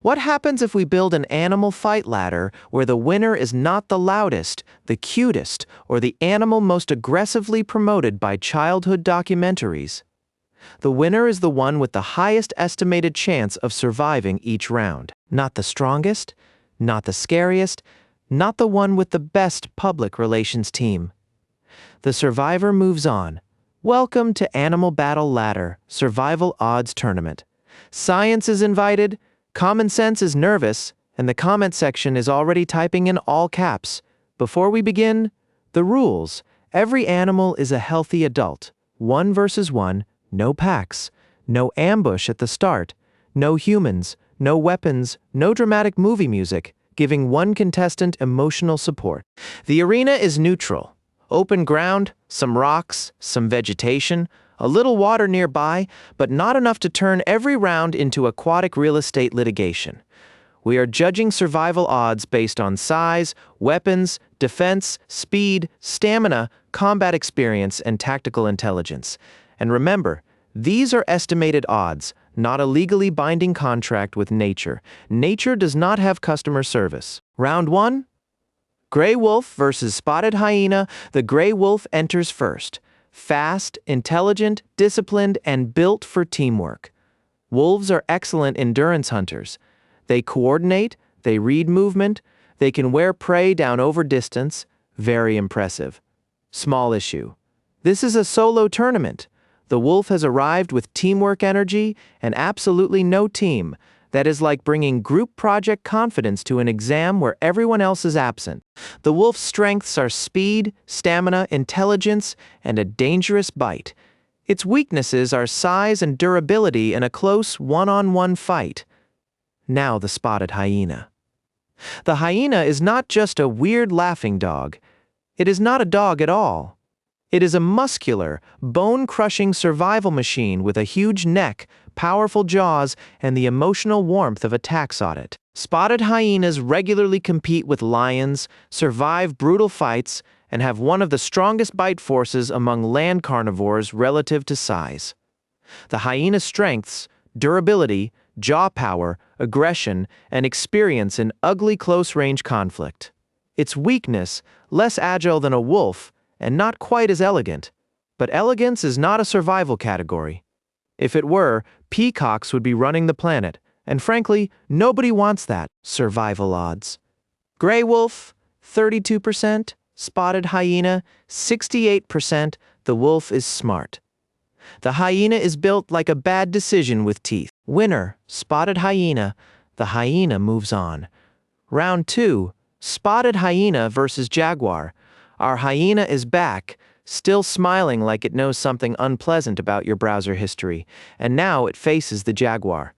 What happens if we build an animal fight ladder where the winner is not the loudest, the cutest, or the animal most aggressively promoted by childhood documentaries? The winner is the one with the highest estimated chance of surviving each round. Not the strongest, not the scariest, not the one with the best public relations team. The survivor moves on. Welcome to Animal Battle Ladder Survival Odds Tournament. Science is invited, common sense is nervous, and the comment section is already typing in all caps. Before we begin, the rules. Every animal is a healthy adult. 1 versus 1, no packs, no ambush at the start, no humans, no weapons, no dramatic movie music, giving one contestant emotional support. The arena is neutral. Open ground, some rocks, some vegetation, a little water nearby, but not enough to turn every round into aquatic real estate litigation. We are judging survival odds based on size, weapons, defense, speed, stamina, combat experience, and tactical intelligence. And remember, these are estimated odds, not a legally binding contract with nature. Nature does not have customer service. Round 1. Gray wolf versus spotted hyena. The gray wolf enters first. Fast, intelligent, disciplined, and built for teamwork. Wolves are excellent endurance hunters. They coordinate, they read movement, they can wear prey down over distance. Very impressive. Small issue. This is a solo tournament. The wolf has arrived with teamwork energy and absolutely no team. That is like bringing group project confidence to an exam where everyone else is absent. The wolf's strengths are speed, stamina, intelligence, and a dangerous bite. Its weaknesses are size and durability in a close one-on-one fight. Now the spotted hyena. The hyena is not just a weird laughing dog. It is not a dog at all. It is a muscular, bone-crushing survival machine with a huge neck, powerful jaws, and the emotional warmth of a tax audit. Spotted hyenas regularly compete with lions, survive brutal fights, and have one of the strongest bite forces among land carnivores relative to size. The hyena's strengths, durability, jaw power, aggression, and experience in ugly close-range conflict. Its weakness, less agile than a wolf, and not quite as elegant. But elegance is not a survival category. If it were, peacocks would be running the planet, and frankly, nobody wants that. Survival odds. Gray wolf, 32%, spotted hyena, 68%, the wolf is smart. The hyena is built like a bad decision with teeth. Winner, spotted hyena, the hyena moves on. Round 2, spotted hyena versus jaguar. Our hyena is back, still smiling like it knows something unpleasant about your browser history, and now it faces the jaguar.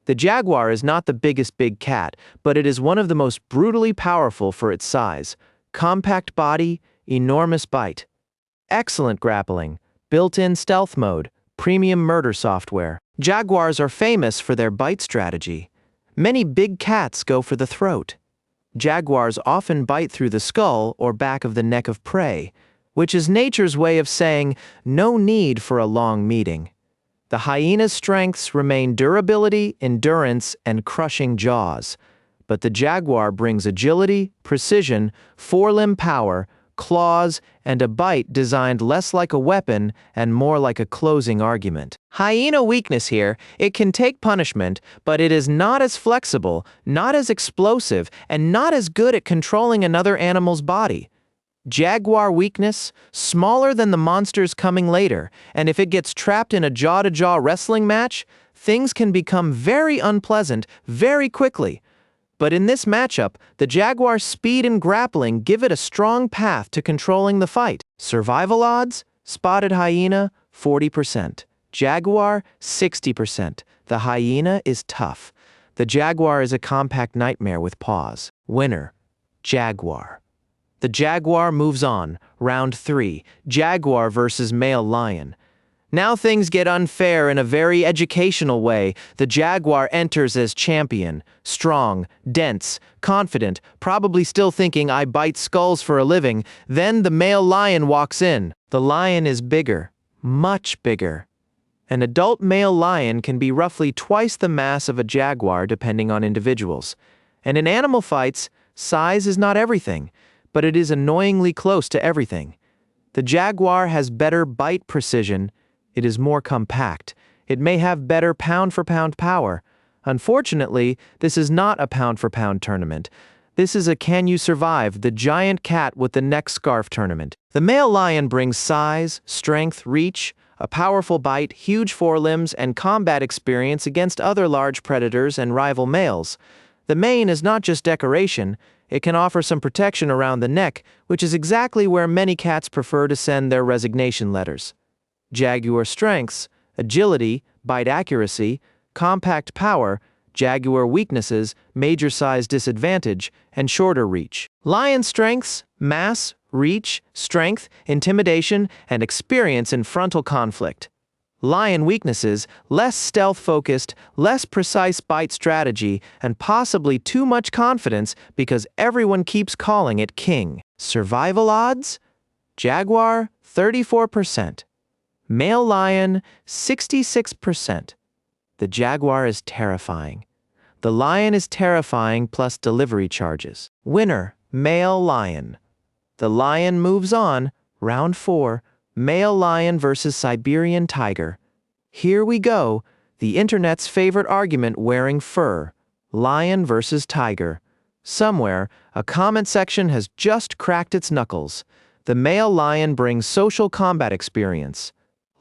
The jaguar is not the biggest big cat, but it is one of the most brutally powerful for its size. Compact body, enormous bite. Excellent grappling, built-in stealth mode, premium murder software. Jaguars are famous for their bite strategy. Many big cats go for the throat. Jaguars often bite through the skull or back of the neck of prey, which is nature's way of saying no need for a long meeting. The hyena's strengths remain durability, endurance, and crushing jaws, but the jaguar brings agility, precision, forelimb power, claws, and a bite designed less like a weapon and more like a closing argument. Hyena weakness here, it can take punishment, but it is not as flexible, not as explosive, and not as good at controlling another animal's body. Jaguar weakness, smaller than the monsters coming later, and if it gets trapped in a jaw-to-jaw wrestling match, things can become very unpleasant very quickly. But in this matchup, the jaguar's speed and grappling give it a strong path to controlling the fight. Survival odds? Spotted hyena, 40%. Jaguar, 60%. The hyena is tough. The jaguar is a compact nightmare with paws. Winner, jaguar. The jaguar moves on. Round 3, jaguar versus male lion. Now things get unfair in a very educational way. The jaguar enters as champion, strong, dense, confident, probably still thinking I bite skulls for a living. Then the male lion walks in. The lion is bigger, much bigger. An adult male lion can be roughly twice the mass of a jaguar depending on individuals. And in animal fights, size is not everything, but it is annoyingly close to everything. The jaguar has better bite precision. It is more compact. It may have better pound-for-pound power. Unfortunately, this is not a pound-for-pound tournament. This is a can you survive the giant cat with the neck scarf tournament. The male lion brings size, strength, reach, a powerful bite, huge forelimbs, and combat experience against other large predators and rival males. The mane is not just decoration, it can offer some protection around the neck, which is exactly where many cats prefer to send their resignation letters. Jaguar strengths: agility, bite accuracy, compact power; jaguar weaknesses: major size disadvantage, and shorter reach. Lion strengths: mass, reach, strength, intimidation, and experience in frontal conflict. Lion weaknesses: less stealth-focused, less precise bite strategy, and possibly too much confidence because everyone keeps calling it king. Survival odds: jaguar, 34%. Male lion, 66%. The jaguar is terrifying. The lion is terrifying plus delivery charges. Winner, male lion. The lion moves on, round 4, male lion versus Siberian tiger. Here we go, the internet's favorite argument wearing fur, lion versus tiger. Somewhere, a comment section has just cracked its knuckles. The male lion brings social combat experience.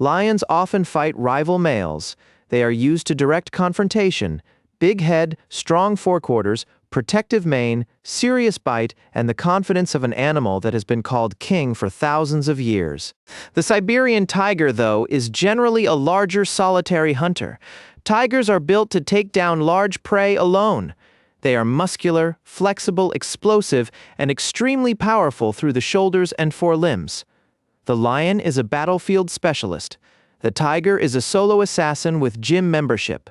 Lions often fight rival males. They are used to direct confrontation. Big head, strong forequarters, protective mane, serious bite, and the confidence of an animal that has been called king for thousands of years. The Siberian tiger, though, is generally a larger solitary hunter. Tigers are built to take down large prey alone. They are muscular, flexible, explosive, and extremely powerful through the shoulders and forelimbs. The lion is a battlefield specialist. The tiger is a solo assassin with gym membership.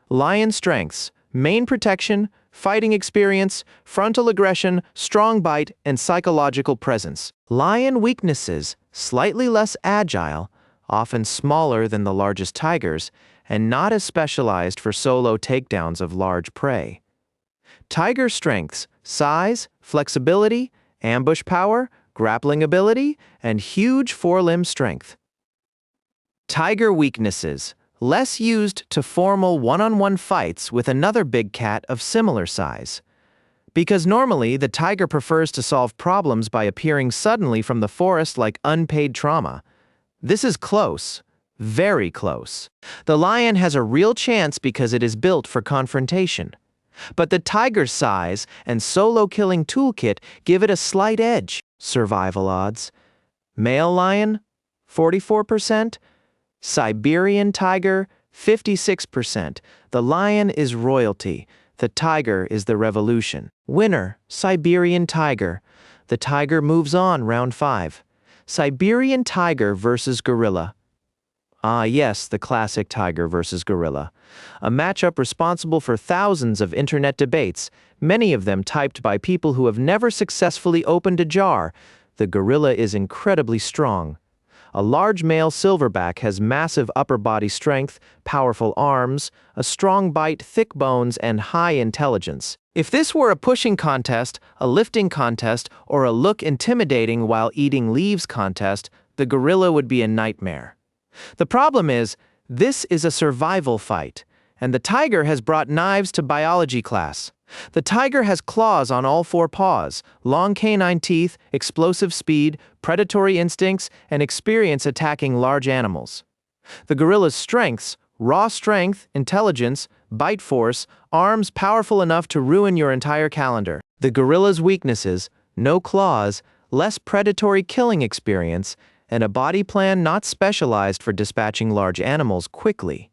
Lion strengths: mane protection, fighting experience, frontal aggression, strong bite, and psychological presence. Lion weaknesses: slightly less agile, often smaller than the largest tigers, and not as specialized for solo takedowns of large prey. Tiger strengths: size, flexibility, ambush power, grappling ability, and huge forelimb strength. Tiger weaknesses: less used to formal one-on-one fights with another big cat of similar size. Because normally the tiger prefers to solve problems by appearing suddenly from the forest like unpaid trauma. This is close, very close. The lion has a real chance because it is built for confrontation. But the tiger's size and solo killing toolkit give it a slight edge. Survival odds: male lion, 44%. Siberian tiger, 56%. The lion is royalty. The tiger is the revolution. Winner, Siberian tiger. The tiger moves on, round 5. Siberian tiger versus gorilla. Ah yes, the classic tiger versus gorilla. A matchup responsible for thousands of internet debates, many of them typed by people who have never successfully opened a jar. The gorilla is incredibly strong. A large male silverback has massive upper body strength, powerful arms, a strong bite, thick bones, and high intelligence. If this were a pushing contest, a lifting contest, or a look intimidating while eating leaves contest, the gorilla would be a nightmare. The problem is, this is a survival fight, and the tiger has brought knives to biology class. The tiger has claws on all 4 paws, long canine teeth, explosive speed, predatory instincts, and experience attacking large animals. The gorilla's strengths: raw strength, intelligence, bite force, arms powerful enough to ruin your entire calendar. The gorilla's weaknesses: no claws, less predatory killing experience, and a body plan not specialized for dispatching large animals quickly.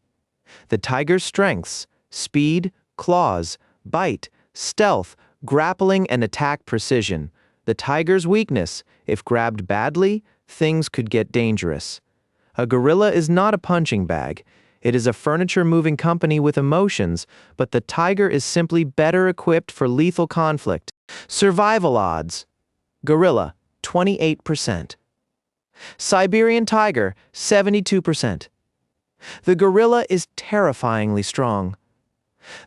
The tiger's strengths: speed, claws, bite, stealth, grappling, and attack precision. The tiger's weakness: if grabbed badly, things could get dangerous. A gorilla is not a punching bag. It is a furniture-moving company with emotions, but the tiger is simply better equipped for lethal conflict. Survival odds: gorilla, 28%. Siberian tiger, 72%. The gorilla is terrifyingly strong.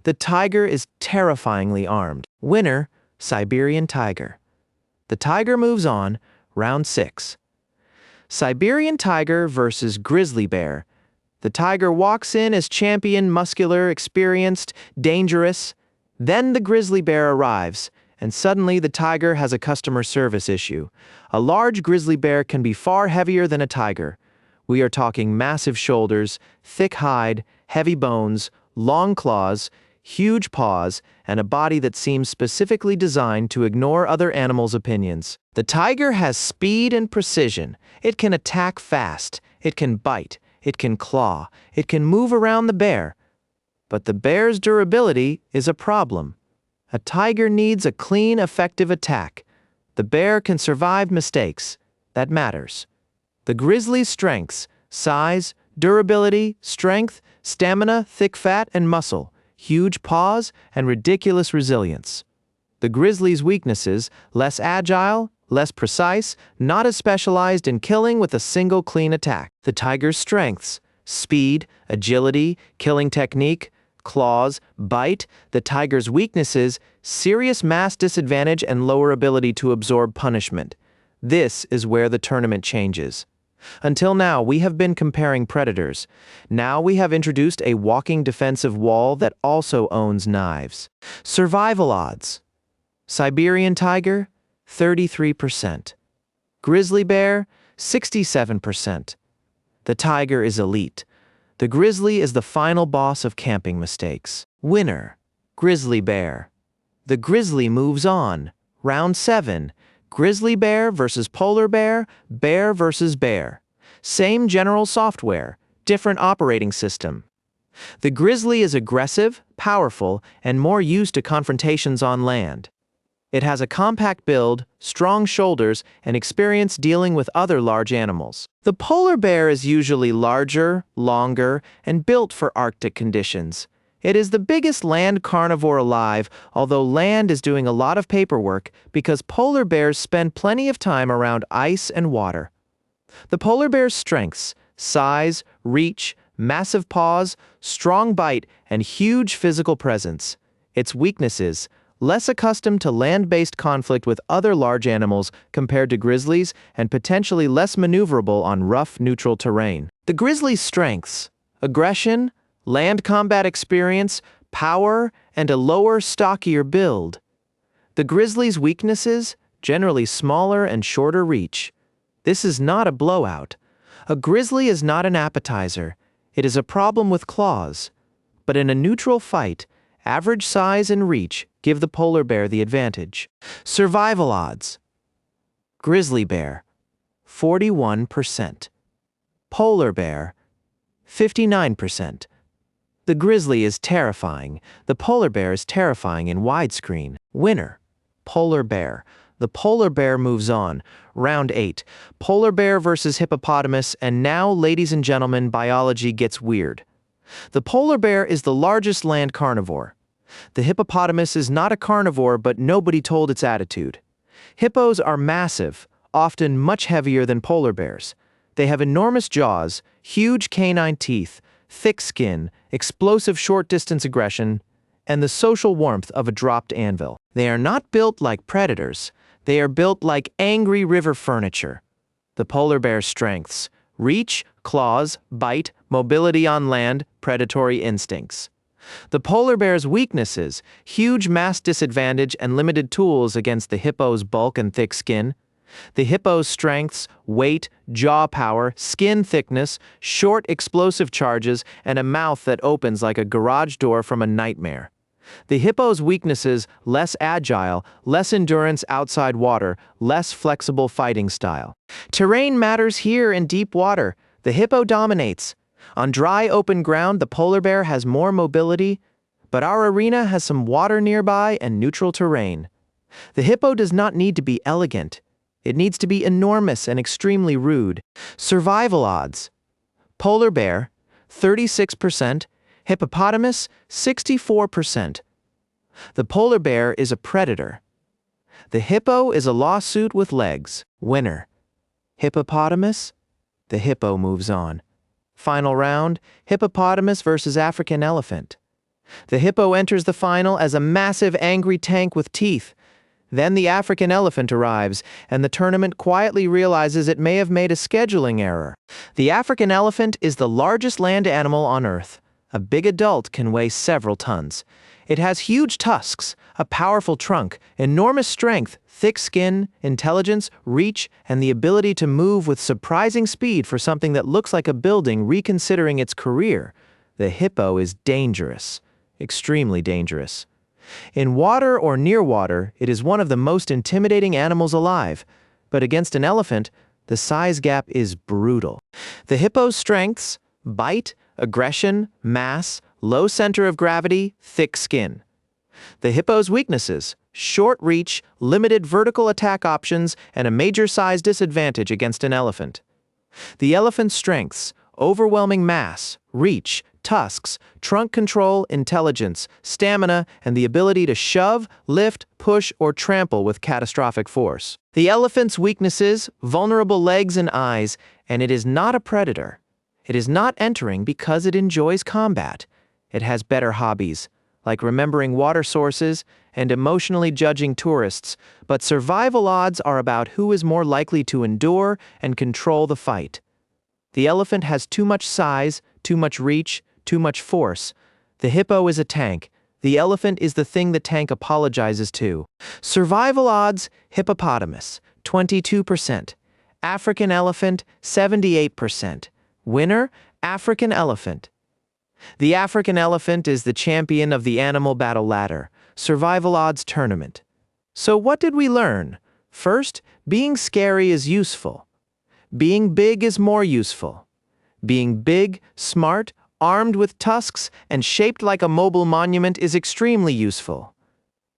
The tiger is terrifyingly armed. Winner, Siberian tiger. The tiger moves on, round 6. Siberian tiger versus grizzly bear. The tiger walks in as champion, muscular, experienced, dangerous. Then the grizzly bear arrives, and suddenly the tiger has a customer service issue. A large grizzly bear can be far heavier than a tiger. We are talking massive shoulders, thick hide, heavy bones, long claws, huge paws, and a body that seems specifically designed to ignore other animals' opinions. The tiger has speed and precision. It can attack fast. It can bite. It can claw. It can move around the bear. But the bear's durability is a problem. A tiger needs a clean, effective attack. The bear can survive mistakes. That matters. The grizzly's strengths: size, durability, strength, stamina, thick fat and muscle, huge paws, and ridiculous resilience. The grizzly's weaknesses: less agile, less precise, not as specialized in killing with a single clean attack. The tiger's strengths: speed, agility, killing technique, claws, bite. The tiger's weaknesses: serious mass disadvantage and lower ability to absorb punishment. This is where the tournament changes. Until now, we have been comparing predators. Now we have introduced a walking defensive wall that also owns knives. Survival odds: Siberian tiger, 33%. Grizzly bear, 67%. The tiger is elite. The grizzly is the final boss of camping mistakes. Winner, grizzly bear. The grizzly moves on. Round 7. Grizzly bear versus polar bear, bear versus bear. Same general software, different operating system. The grizzly is aggressive, powerful, and more used to confrontations on land. It has a compact build, strong shoulders, and experience dealing with other large animals. The polar bear is usually larger, longer, and built for Arctic conditions. It is the biggest land carnivore alive, although land is doing a lot of paperwork because polar bears spend plenty of time around ice and water. The polar bear's strengths: size, reach, massive paws, strong bite, and huge physical presence. Its weaknesses: less accustomed to land-based conflict with other large animals compared to grizzlies, and potentially less maneuverable on rough, neutral terrain. The grizzly's strengths: aggression, land combat experience, power, and a lower, stockier build. The grizzly's weaknesses: generally smaller and shorter reach. This is not a blowout. A grizzly is not an appetizer. It is a problem with claws. But in a neutral fight, average size and reach give the polar bear the advantage. Survival odds: grizzly bear, 41%. Polar bear, 59%. The grizzly is terrifying. The polar bear is terrifying in widescreen. Winner, polar bear. The polar bear moves on. Round 8. Polar bear versus hippopotamus, and now, ladies and gentlemen, biology gets weird. The polar bear is the largest land carnivore. The hippopotamus is not a carnivore, but nobody told its attitude. Hippos are massive, often much heavier than polar bears. They have enormous jaws, huge canine teeth, thick skin, explosive short-distance aggression, and the social warmth of a dropped anvil. They are not built like predators. They are built like angry river furniture. The polar bear's strengths: reach, claws, bite, mobility on land, predatory instincts. The polar bear's weaknesses: huge mass disadvantage and limited tools against the hippo's bulk and thick skin. The hippo's strengths: weight, jaw power, skin thickness, short explosive charges, and a mouth that opens like a garage door from a nightmare. The hippo's weaknesses: less agile, less endurance outside water, less flexible fighting style. Terrain matters here in deep water. The hippo dominates. On dry, open ground, the polar bear has more mobility, but our arena has some water nearby and neutral terrain. The hippo does not need to be elegant. It needs to be enormous and extremely rude. Survival odds: polar bear, 36%, hippopotamus, 64%. The polar bear is a predator. The hippo is a lawsuit with legs. Winner, hippopotamus. The hippo moves on. Final round, hippopotamus versus African elephant. The hippo enters the final as a massive angry tank with teeth. Then the African elephant arrives, and the tournament quietly realizes it may have made a scheduling error. The African elephant is the largest land animal on Earth. A big adult can weigh several tons. It has huge tusks, a powerful trunk, enormous strength, thick skin, intelligence, reach, and the ability to move with surprising speed for something that looks like a building reconsidering its career. The hippo is dangerous, extremely dangerous. In water or near water, it is one of the most intimidating animals alive, but against an elephant, the size gap is brutal. The hippo's strengths: bite, aggression, mass, low center of gravity, thick skin. The hippo's weaknesses: short reach, limited vertical attack options, and a major size disadvantage against an elephant. The elephant's strengths: overwhelming mass, reach, tusks, trunk control, intelligence, stamina, and the ability to shove, lift, push, or trample with catastrophic force. The elephant's weaknesses: vulnerable legs and eyes, and it is not a predator. It is not entering because it enjoys combat. It has better hobbies, like remembering water sources and emotionally judging tourists, but survival odds are about who is more likely to endure and control the fight. The elephant has too much size, too much reach, too much force. The hippo is a tank. The elephant is the thing the tank apologizes to. Survival odds: hippopotamus, 22%. African elephant, 78%. Winner: African elephant. The African elephant is the champion of the Animal Battle Ladder Survival Odds Tournament. So what did we learn? First, being scary is useful. Being big is more useful. Being big, smart, armed with tusks, and shaped like a mobile monument is extremely useful.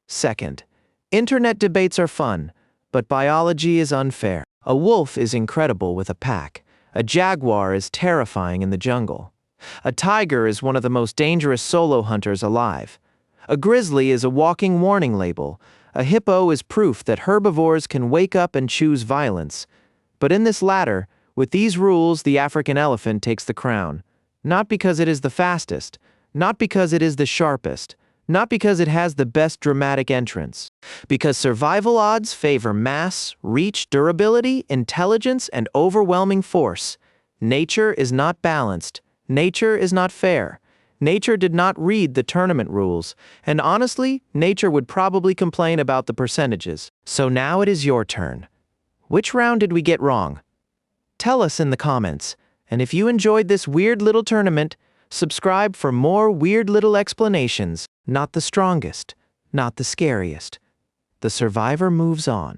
Second, internet debates are fun, but biology is unfair. A wolf is incredible with a pack. A jaguar is terrifying in the jungle. A tiger is one of the most dangerous solo hunters alive. A grizzly is a walking warning label. A hippo is proof that herbivores can wake up and choose violence. But in this ladder, with these rules, the African elephant takes the crown. Not because it is the fastest, not because it is the sharpest, not because it has the best dramatic entrance. Because survival odds favor mass, reach, durability, intelligence, and overwhelming force. Nature is not balanced. Nature is not fair. Nature did not read the tournament rules, and honestly, nature would probably complain about the percentages. So now it is your turn. Which round did we get wrong? Tell us in the comments, and if you enjoyed this weird little tournament, subscribe for more weird little explanations. Not the strongest, not the scariest. The survivor moves on.